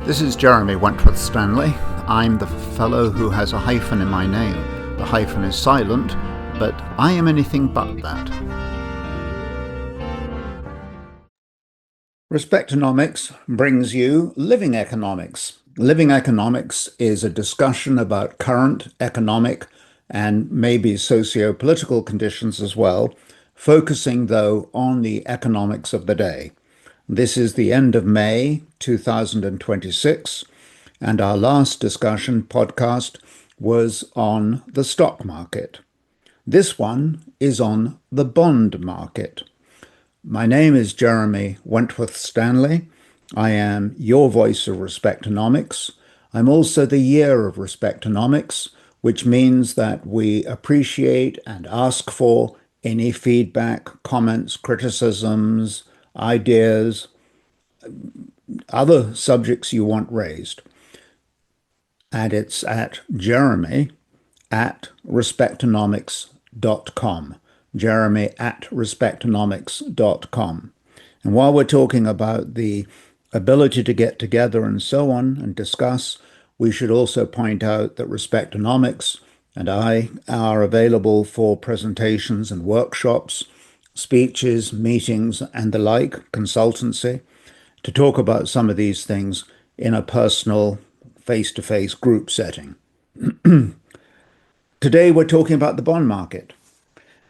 This is Jeremy Wentworth-Stanley. I'm the fellow who has a hyphen in my name. The hyphen is silent, but I am anything but that. Respectonomics brings you Living Economics. Living Economics is a discussion about current economic and maybe socio-political conditions as well, focusing though on the economics of the day. This is the end of May 2026, and our last discussion podcast was on the stock market. This one is on the bond market. My name is Jeremy Wentworth-Stanley. I am your voice of Respectonomics. I'm also the year of Respectonomics, which means that we appreciate and ask for any feedback, comments, criticisms, ideas, other subjects you want raised. And it's at jeremy@respectonomics.com. jeremy@respectonomics.com. And while we're talking about the ability to get together and so on and discuss, we should also point out that Respectonomics and I are available for presentations and workshops, speeches, meetings, and the like, consultancy, to talk about some of these things in a personal, face-to-face group setting. Today we're talking about the bond market.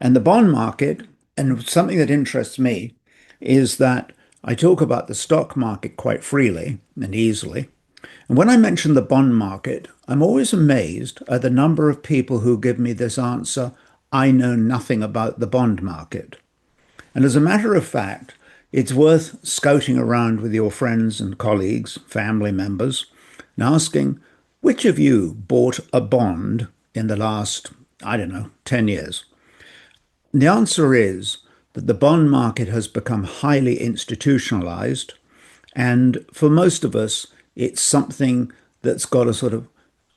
And the bond market, and something that interests me, is that I talk about the stock market quite freely and easily. And when I mention the bond market, I'm always amazed at the number of people who give me this answer, I know nothing about the bond market. And as a matter of fact, it's worth scouting around with your friends and colleagues, family members, and asking, which of you bought a bond in the last, 10 years? And the answer is that the bond market has become highly institutionalized, and for most of us, it's something that's got a sort of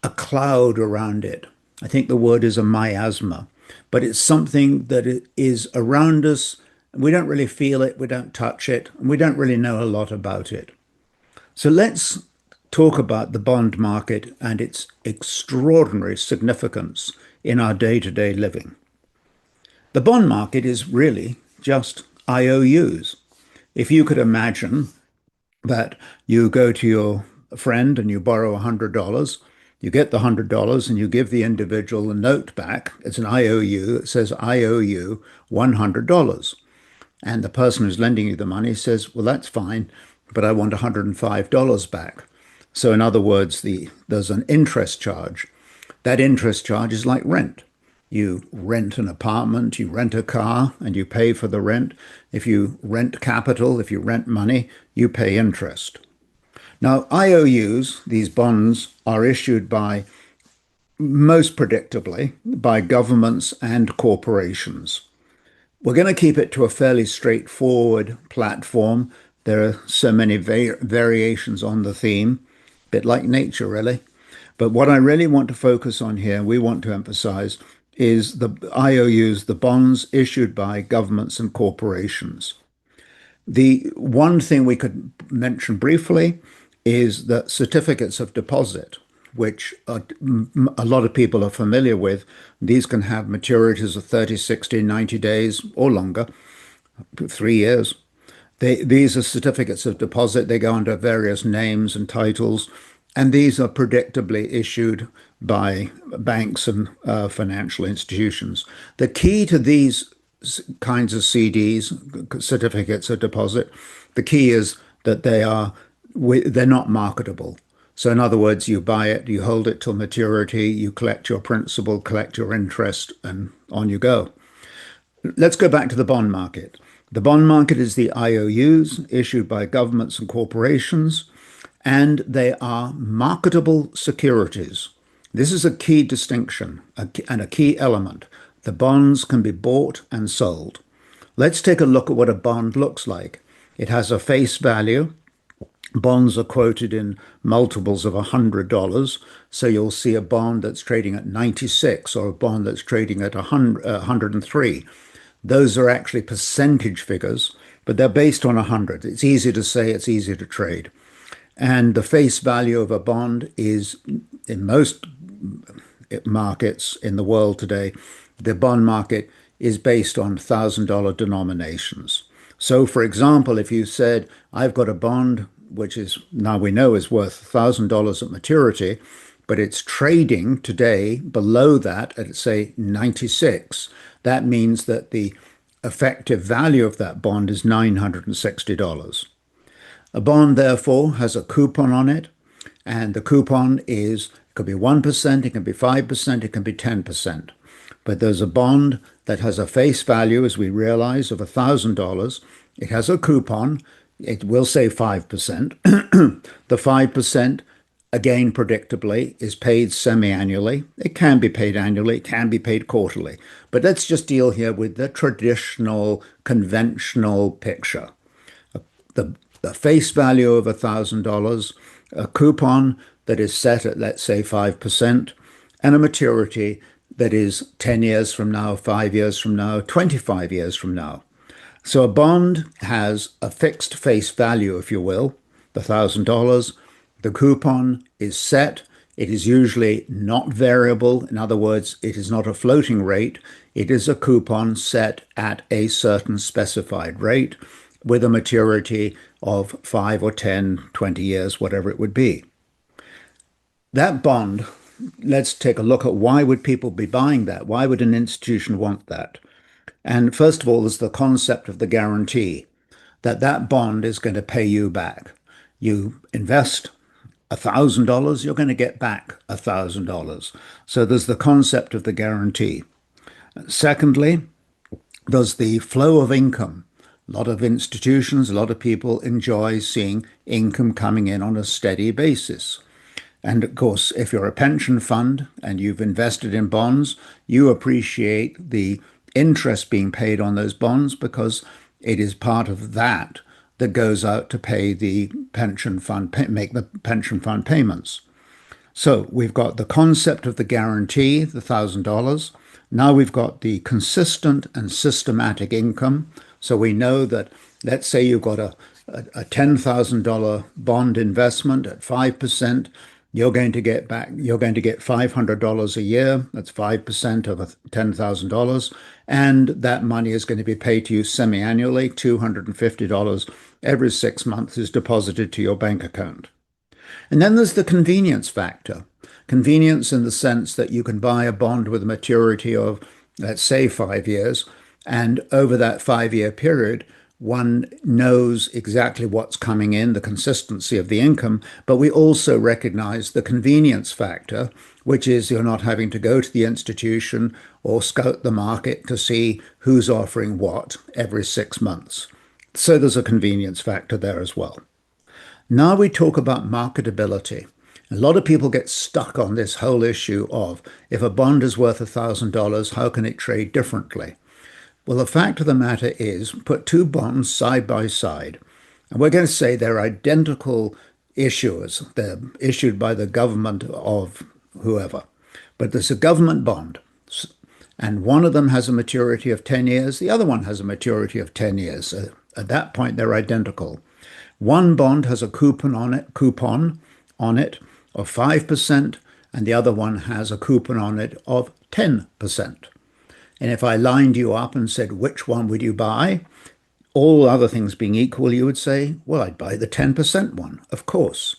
a cloud around it. I think the word is a miasma, but it's something that is around us. We don't really feel it, we don't touch it, and we don't really know a lot about it. So let's talk about the bond market and its extraordinary significance in our day-to-day living. The bond market is really just IOUs. If you could imagine that you go to your friend and you borrow $100, you get the $100 and you give the individual a note back. It's an IOU. It says, I owe you $100. And the person who's lending you the money says, well, that's fine, but I want $105 back. So in other words, there's an interest charge. That interest charge is like rent. You rent an apartment, you rent a car, and you pay for the rent. If you rent capital, if you rent money, you pay interest. Now, IOUs, these bonds, are issued by, most predictably, by governments and corporations. We're going to keep it to a fairly straightforward platform. There are so many variations on the theme, a bit like nature, really. But what I really want to focus on here, we want to emphasize, is the IOUs, the bonds issued by governments and corporations. The one thing we could mention briefly is the certificates of deposit, which a lot of people are familiar with. These can have maturities of 30, 60, 90 days or longer, 3 years. These are certificates of deposit. They go under various names and titles, and these are predictably issued by banks and financial institutions. The key to these kinds of CDs, certificates of deposit, the key is that they're not marketable. So in other words, you buy it, you hold it till maturity, you collect your principal, collect your interest, and on you go. Let's go back to the bond market. The bond market is the IOUs issued by governments and corporations, and they are marketable securities. This is a key distinction and a key element. The bonds can be bought and sold. Let's take a look at what a bond looks like. It has a face value. Bonds are quoted in multiples of $100. So you'll see a bond that's trading at 96 or a bond that's trading at 103. Those are actually percentage figures, but they're based on 100. It's easy to say, it's easy to trade. And the face value of a bond is, in most markets in the world today, the bond market is based on $1,000 denominations. So, for example, if you said, I've got a bond which is now we know is worth $1,000 at maturity, but it's trading today below that at, say, 96, that means that the effective value of that bond is $960. A bond, therefore, has a coupon on it, and the coupon is, it could be 1%, it can be 5%, it can be 10%. But there's a bond that has a face value, as we realize, of $1,000. It has a coupon. It will say 5%. The 5%, again, predictably, is paid semi-annually. It can be paid annually. It can be paid quarterly. But let's just deal here with the traditional, conventional picture. The face value of $1,000, a coupon that is set at, let's say, 5%, and a maturity that is 10 years from now, 5 years from now, 25 years from now. So a bond has a fixed face value, if you will, the $1,000. The coupon is set. It is usually not variable. In other words, it is not a floating rate. It is a coupon set at a certain specified rate with a maturity of 5 or 10, 20 years, whatever it would be. That bond, let's take a look at why would people be buying that? Why would an institution want that? And first of all, there's the concept of the guarantee, that that bond is going to pay you back. You invest $1,000, you're going to get back $1,000. So there's the concept of the guarantee. Secondly, there's the flow of income. A lot of institutions, a lot of people enjoy seeing income coming in on a steady basis. And of course, if you're a pension fund and you've invested in bonds, you appreciate the interest being paid on those bonds because it is part of that that goes out to pay the pension fund, make the pension fund payments. So we've got the concept of the guarantee, the $1,000. Now we've got the consistent and systematic income. So we know that, let's say you've got a $10,000 bond investment at 5%, you're going to get $500 a year. That's 5% of $10,000. And that money is going to be paid to you semi-annually. $250 every 6 months is deposited to your bank account. And then there's the convenience factor. Convenience in the sense that you can buy a bond with a maturity of, let's say, 5 years. And over that 5-year period, one knows exactly what's coming in, the consistency of the income, but we also recognize the convenience factor, which is you're not having to go to the institution or scout the market to see who's offering what every 6 months. So there's a convenience factor there as well. Now we talk about marketability. A lot of people get stuck on this whole issue of if a bond is worth $1,000, how can it trade differently? Well, the fact of the matter is, put two bonds side by side, and we're going to say they're identical issuers. They're issued by the government of whoever. But there's a government bond, and one of them has a maturity of 10 years. The other one has a maturity of 10 years. At that point, they're identical. One bond has a coupon on it of 5%, and the other one has a coupon on it of 10%. And if I lined you up and said, which one would you buy? All other things being equal, you would say, well, I'd buy the 10% one, of course.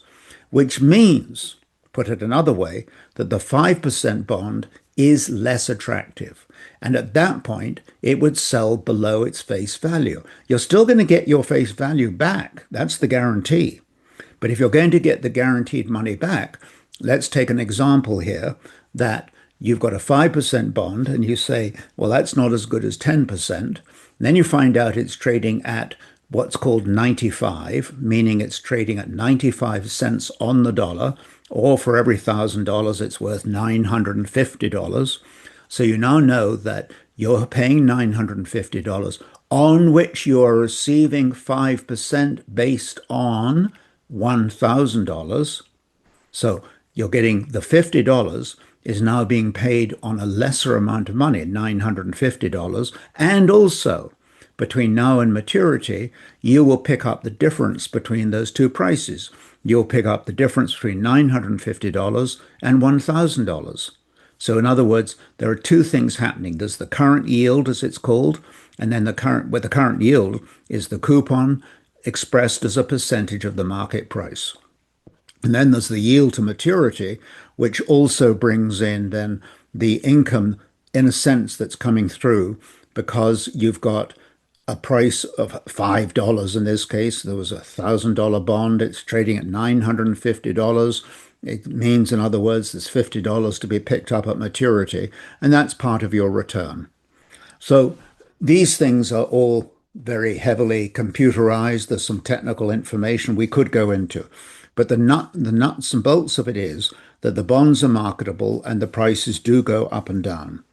Which means, put it another way, that the 5% bond is less attractive. And at that point, it would sell below its face value. You're still going to get your face value back. That's the guarantee. But if you're going to get the guaranteed money back, let's take an example here that you've got a 5% bond and you say, well, that's not as good as 10%. And then you find out it's trading at what's called 95, meaning it's trading at 95 cents on the dollar, or for every $1,000, it's worth $950. So you now know that you're paying $950 on which you are receiving 5% based on $1,000. So you're getting the $50 is now being paid on a lesser amount of money, $950. And also, between now and maturity, you will pick up the difference between those two prices. you'll pick up the difference between $950 and $1,000. So in other words, there are two things happening. There's the current yield, as it's called, and then the current yield is the coupon expressed as a percentage of the market price. And then there's the yield to maturity, which also brings in then the income in a sense that's coming through because you've got a price of $5 in this case. There was $1,000 bond. It's trading at $950. It means, in other words, there's $50 to be picked up at maturity, and that's part of your return. So these things are all very heavily computerized. There's some technical information we could go into. But the nuts and bolts of it is that the bonds are marketable and the prices do go up and down.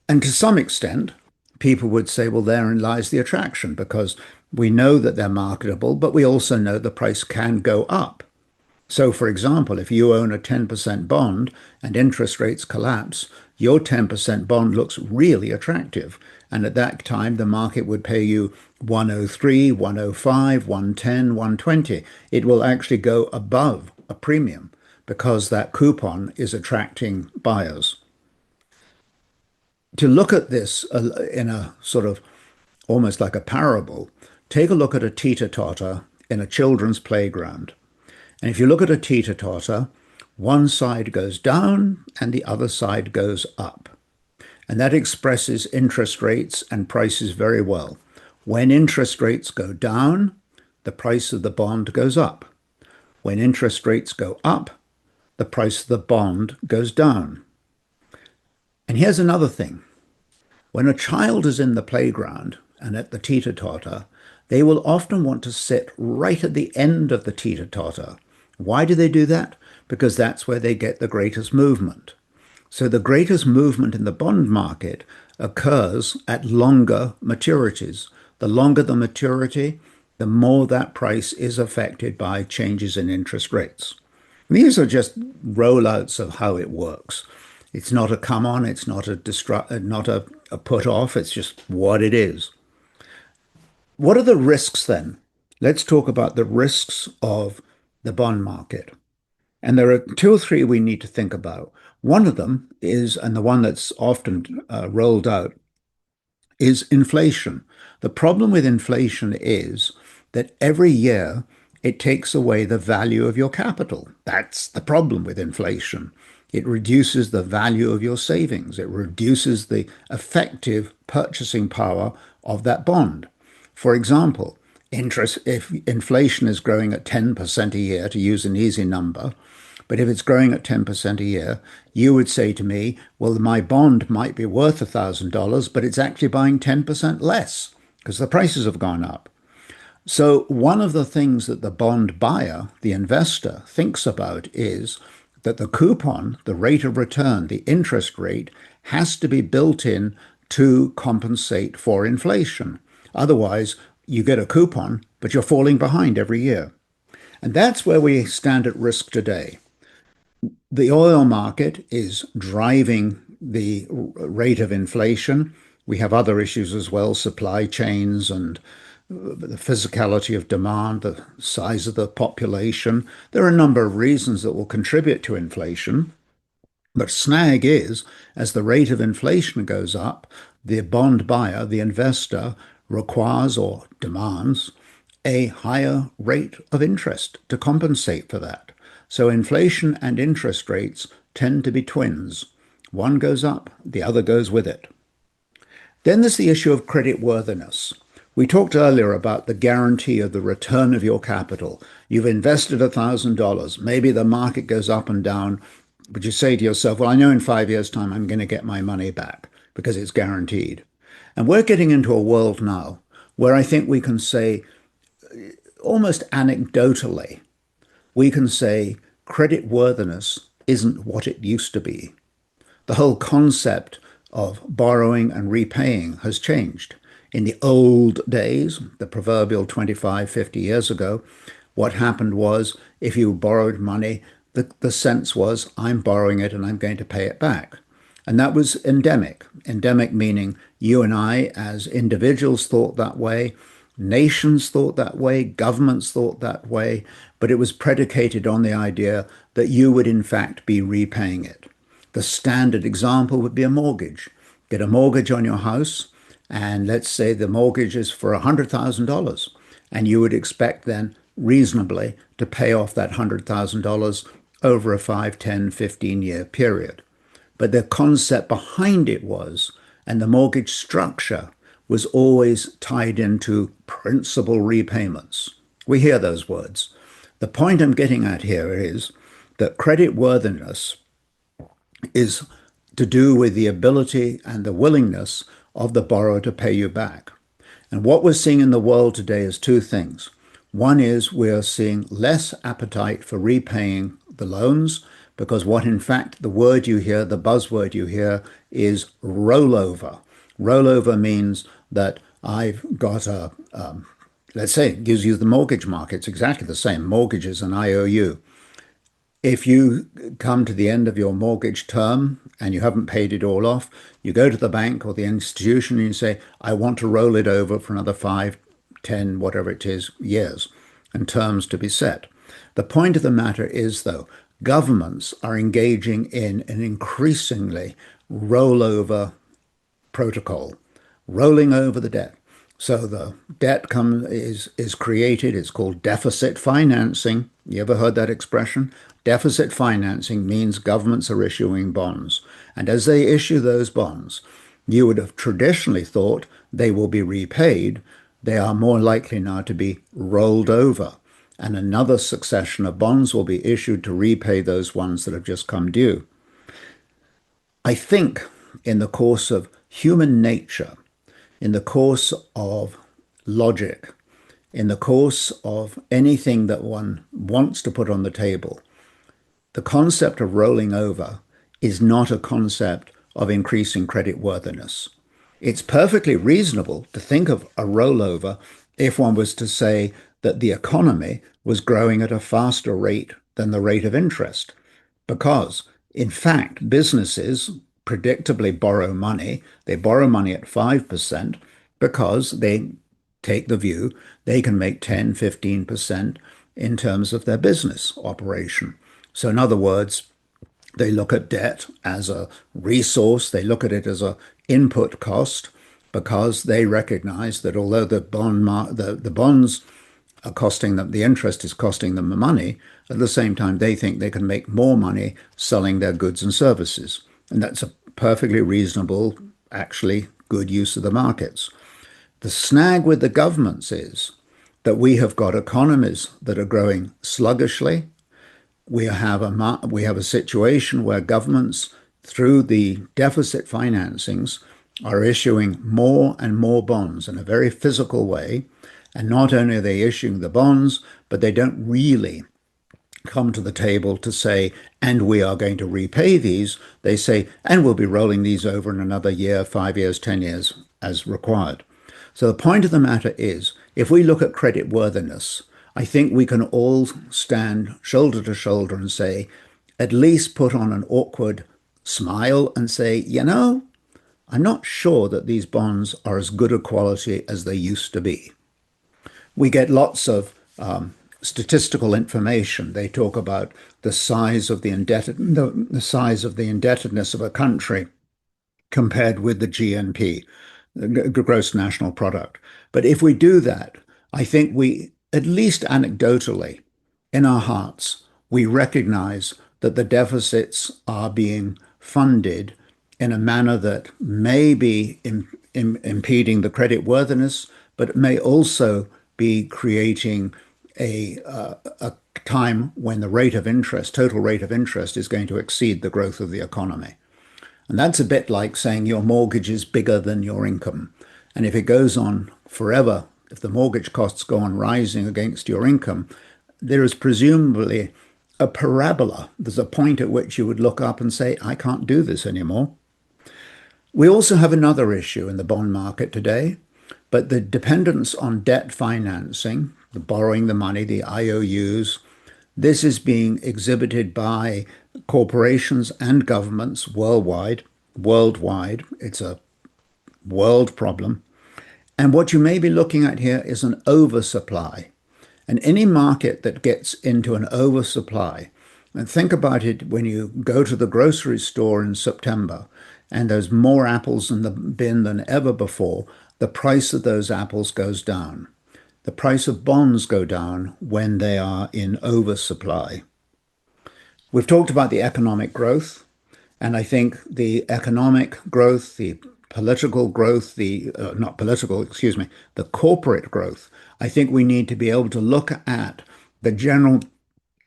And to some extent, people would say, well, therein lies the attraction because we know that they're marketable, but we also know the price can go up. So, for example, if you own a 10% bond and interest rates collapse, your 10% bond looks really attractive. And at that time, the market would pay you 103, 105, 110, 120. It will actually go above a premium because that coupon is attracting buyers. To look at this in a sort of almost like a parable, take a look at a teeter-totter in a children's playground. And if you look at a teeter-totter, one side goes down and the other side goes up. And that expresses interest rates and prices very well. When interest rates go down, the price of the bond goes up. When interest rates go up, the price of the bond goes down. And here's another thing. When a child is in the playground and at the teeter-totter, they will often want to sit right at the end of the teeter-totter. Why do they do that? Because that's where they get the greatest movement. So the greatest movement in the bond market occurs at longer maturities. The longer the maturity, the more that price is affected by changes in interest rates. These are just rollouts of how it works. It's not a come on, it's not a put off, it's just what it is. What are the risks then? Let's talk about the risks of the bond market. And there are two or three we need to think about. One of them is, and the one that's often rolled out, is inflation. The problem with inflation is that every year it takes away the value of your capital. That's the problem with inflation. It reduces the value of your savings. It reduces the effective purchasing power of that bond. For example, if inflation is growing at 10% a year, to use an easy number, but if it's growing at 10% a year, you would say to me, well, my bond might be worth $1,000, but it's actually buying 10% less because the prices have gone up. So one of the things that the bond buyer, the investor, thinks about is that the coupon, the rate of return, the interest rate, has to be built in to compensate for inflation. Otherwise, you get a coupon, but you're falling behind every year. And that's where we stand at risk today. The oil market is driving the rate of inflation. We have other issues as well, supply chains and the physicality of demand, the size of the population. There are a number of reasons that will contribute to inflation. But snag is, as the rate of inflation goes up, the bond buyer, the investor, requires or demands a higher rate of interest to compensate for that. So inflation and interest rates tend to be twins. One goes up, the other goes with it. Then there's the issue of credit worthiness. We talked earlier about the guarantee of the return of your capital. You've invested $1,000. Maybe the market goes up and down, but you say to yourself, well, I know in 5 years' time I'm going to get my money back because it's guaranteed. And we're getting into a world now where I think we can say, almost anecdotally, we can say credit worthiness isn't what it used to be. The whole concept of borrowing and repaying has changed. In the old days, the proverbial 25, 50 years ago, what happened was if you borrowed money, the sense was, I'm borrowing it and I'm going to pay it back. And that was endemic. Endemic meaning you and I as individuals thought that way, nations thought that way, governments thought that way, but but it was predicated on the idea that you would in fact be repaying it. The standard example would be a mortgage. Get a mortgage on your house, and let's say the mortgage is for $100,000, and you would expect then reasonably to pay off that $100,000 over a 5, 10, 15-year period. But the concept behind it was, and the mortgage structure was always tied into principal repayments. We hear those words. The point I'm getting at here is that creditworthiness is to do with the ability and the willingness of the borrower to pay you back. And what we're seeing in the world today is two things. One is we're seeing less appetite for repaying the loans because what in fact the word you hear, the buzzword you hear is rollover. Rollover means that I've got let's say it gives you the mortgage market. It's exactly the same. Mortgages and IOU. If you come to the end of your mortgage term and you haven't paid it all off, you go to the bank or the institution and you say, I want to roll it over for another 5, 10, whatever it is, years, and terms to be set. The point of the matter is, though, governments are engaging in an increasingly rollover protocol, rolling over the debt. So the debt is created. It's called deficit financing. You ever heard that expression? Deficit financing means governments are issuing bonds. And as they issue those bonds, you would have traditionally thought they will be repaid. They are more likely now to be rolled over. And another succession of bonds will be issued to repay those ones that have just come due. I think in the course of human nature, in the course of logic, in the course of anything that one wants to put on the table, the concept of rolling over is not a concept of increasing creditworthiness. It's perfectly reasonable to think of a rollover if one was to say that the economy was growing at a faster rate than the rate of interest, because, in fact, businesses predictably borrow money. They borrow money at 5% because they take the view they can make 10, 15% in terms of their business operation. So in other words, they look at debt as a resource. They look at it as an input cost because they recognize that although the bonds are costing them, the interest is costing them the money, at the same time, they think they can make more money selling their goods and services. And that's a perfectly reasonable, actually good use of the markets. The snag with the governments is that we have got economies that are growing sluggishly. We have a situation where governments, through the deficit financings, are issuing more and more bonds in a very physical way. And not only are they issuing the bonds, but they don't really come to the table to say, and we are going to repay these. They say, and we'll be rolling these over in another year, 5 years, 10 years as required. So the point of the matter is, if we look at creditworthiness, I think we can all stand shoulder to shoulder and say, at least put on an awkward smile and say, I'm not sure that these bonds are as good a quality as they used to be. We get lots of statistical information. They talk about the size of the indebtedness of a country compared with the GNP, the gross national product. But if we do that, I think we, at least anecdotally, in our hearts, we recognize that the deficits are being funded in a manner that may be impeding the creditworthiness, but it may also be creating a time when the rate of interest, total rate of interest, is going to exceed the growth of the economy. And that's a bit like saying your mortgage is bigger than your income. And if it goes on forever, if the mortgage costs go on rising against your income, there is presumably a parabola. There's a point at which you would look up and say, I can't do this anymore. We also have another issue in the bond market today, but the dependence on debt financing, the borrowing the money, the IOUs, this is being exhibited by corporations and governments worldwide. It's a world problem. And what you may be looking at here is an oversupply. And any market that gets into an oversupply, and think about it when you go to the grocery store in September and there's more apples in the bin than ever before, the price of those apples goes down. The price of bonds go down when they are in oversupply. We've talked about the economic growth, and I think the economic growth, the political growth, the not political, excuse me, the corporate growth, I think we need to be able to look at the general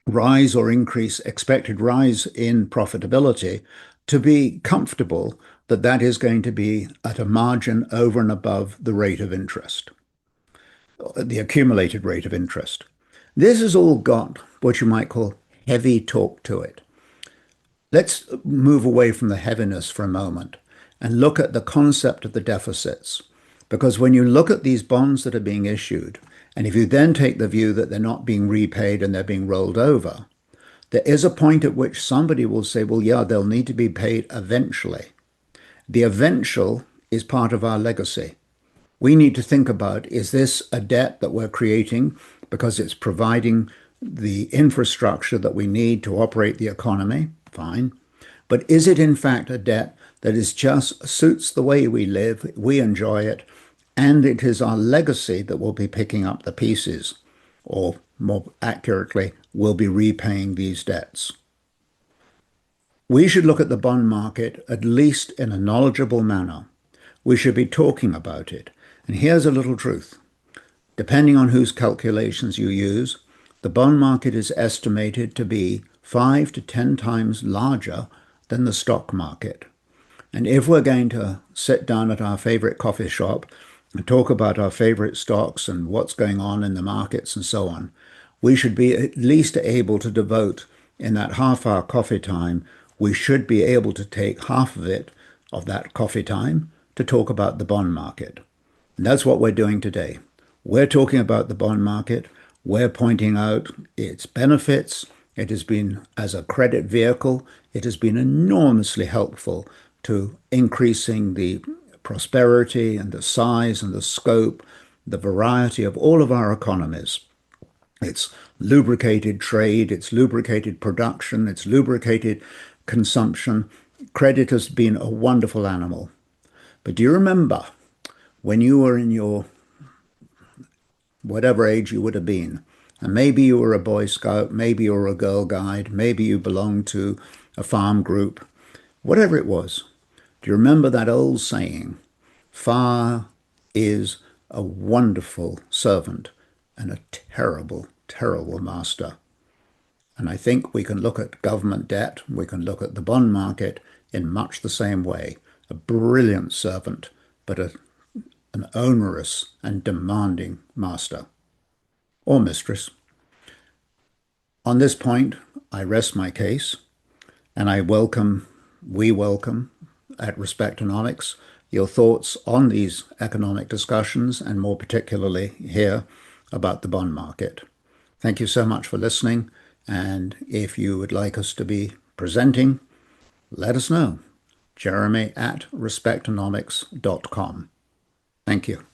rise or increase, expected rise in profitability to be comfortable that that is going to be at a margin over and above the rate of interest, the accumulated rate of interest. This has all got what you might call heavy talk to it. Let's move away from the heaviness for a moment and look at the concept of the deficits. Because when you look at these bonds that are being issued, and if you then take the view that they're not being repaid and they're being rolled over, there is a point at which somebody will say, well, yeah, they'll need to be paid eventually. The eventual is part of our legacy. We need to think about, is this a debt that we're creating because it's providing the infrastructure that we need to operate the economy? Fine. But is it in fact a debt that is just suits the way we live, we enjoy it, and it is our legacy that will be picking up the pieces, or more accurately, will be repaying these debts? We should look at the bond market at least in a knowledgeable manner. We should be talking about it. And here's a little truth. Depending on whose calculations you use, the bond market is estimated to be 5 to 10 times larger than the stock market. And if we're going to sit down at our favorite coffee shop and talk about our favorite stocks and what's going on in the markets and so on, we should be at least able to devote in that half-hour coffee time, we should be able to take half of it, of that coffee time, to talk about the bond market. And that's what we're doing today. We're talking about the bond market. We're pointing out its benefits. It has been, as a credit vehicle, it has been enormously helpful to increasing the prosperity and the size and the scope, the variety of all of our economies. It's lubricated trade, it's lubricated production, it's lubricated consumption. Credit has been a wonderful animal. But do you remember when you were in your whatever age you would have been, and maybe you were a Boy Scout, maybe you were a Girl Guide, maybe you belonged to a farm group, whatever it was. Do you remember that old saying, fire is a wonderful servant and a terrible, terrible master? And I think we can look at government debt, we can look at the bond market in much the same way. A brilliant servant, but an onerous and demanding master or mistress. On this point, I rest my case, and we welcome at Respectonomics your thoughts on these economic discussions, and more particularly here about the bond market. Thank you so much for listening, and if you would like us to be presenting, let us know. Jeremy at respectonomics.com. Thank you.